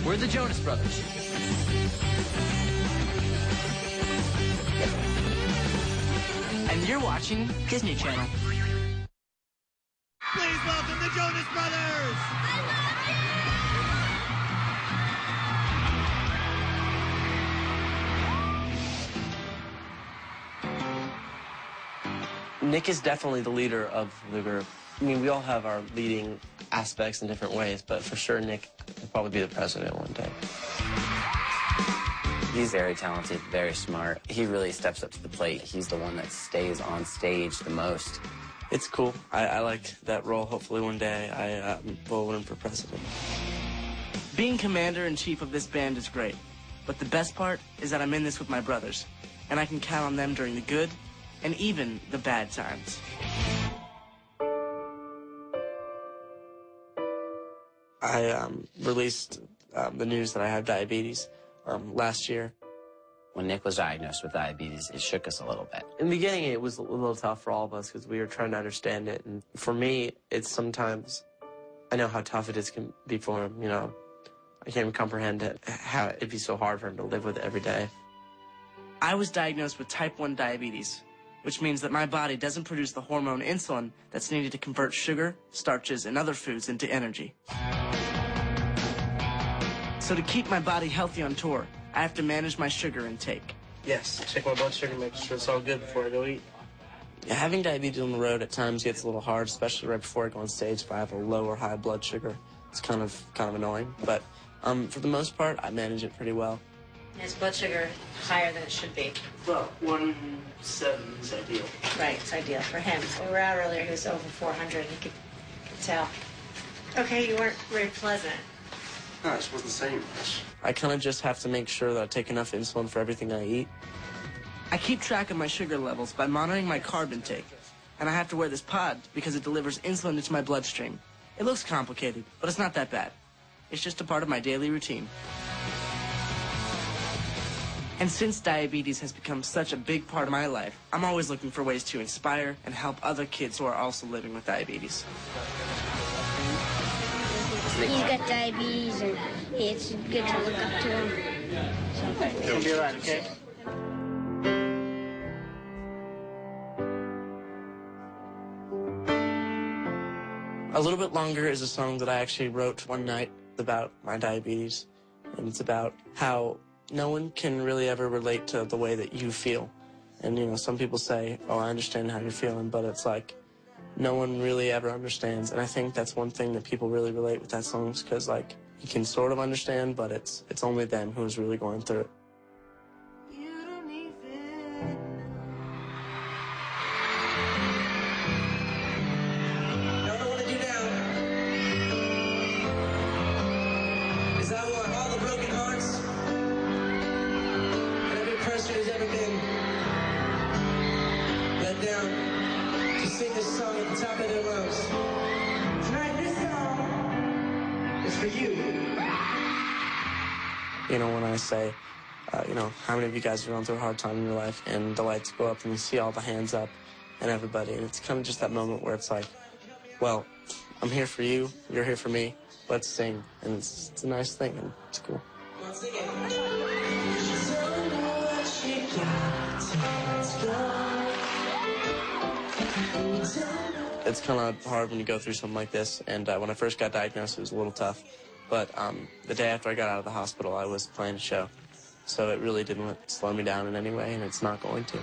We're the Jonas Brothers. And you're watching Disney Channel. Please welcome the Jonas Brothers! Nick is definitely the leader of the group. I mean, we all have our leading aspects in different ways, but for sure Nick will probably be the president one day. He's very talented, very smart. He really steps up to the plate. He's the one that stays on stage the most. It's cool. I like that role. Hopefully one day I will run for president. Being commander-in-chief of this band is great, but the best part is that I'm in this with my brothers, and I can count on them during the good and even the bad times. I released the news that I have diabetes last year. When Nick was diagnosed with diabetes, it shook us a little bit. In the beginning, it was a little tough for all of us because we were trying to understand it. And for me, it's sometimes, I know how tough it is can be for him, you know. I can't even comprehend it, how it'd be so hard for him to live with it every day. I was diagnosed with type 1 diabetes, which means that my body doesn't produce the hormone insulin that's needed to convert sugar, starches, and other foods into energy. So to keep my body healthy on tour, I have to manage my sugar intake. Yes, check my blood sugar, make sure it's all good before I go eat. Yeah, having diabetes on the road at times gets a little hard, especially right before I go on stage. If I have a low or high blood sugar, it's kind of annoying. But for the most part, I manage it pretty well. His blood sugar higher than it should be. Well, 170 is ideal. Right, it's ideal for him. We were out earlier, he was over 400, and you could tell. Okay, you weren't very pleasant. No, it wasn't saying much. I kind of just have to make sure that I take enough insulin for everything I eat. I keep track of my sugar levels by monitoring my carb intake, and I have to wear this pod because it delivers insulin into my bloodstream. It looks complicated, but it's not that bad. It's just a part of my daily routine. And since diabetes has become such a big part of my life, I'm always looking for ways to inspire and help other kids who are also living with diabetes. He's got diabetes, and it's good to look up to him. You'll be all right, okay? A Little Bit Longer is a song that I actually wrote one night about my diabetes, and it's about how no one can really ever relate to the way that you feel. And, you know, some people say, oh, I understand how you're feeling, but it's like, no one really ever understands. And I think that's one thing that people really relate with that song, because, like, you can sort of understand, but it's only them who's really going through it. Who's ever been let down to sing this song at the top of their lungs. Tonight, this song is for you. You know, when I say, you know, how many of you guys are going through a hard time in your life, and the lights go up and you see all the hands up and everybody, and it's kind of just that moment where it's like, well, I'm here for you, you're here for me, let's sing. And it's a nice thing, and it's cool. Once again. It's kind of hard when you go through something like this, and when I first got diagnosed, it was a little tough. But the day after I got out of the hospital, I was playing a show, so it really didn't slow me down in any way, and it's not going to.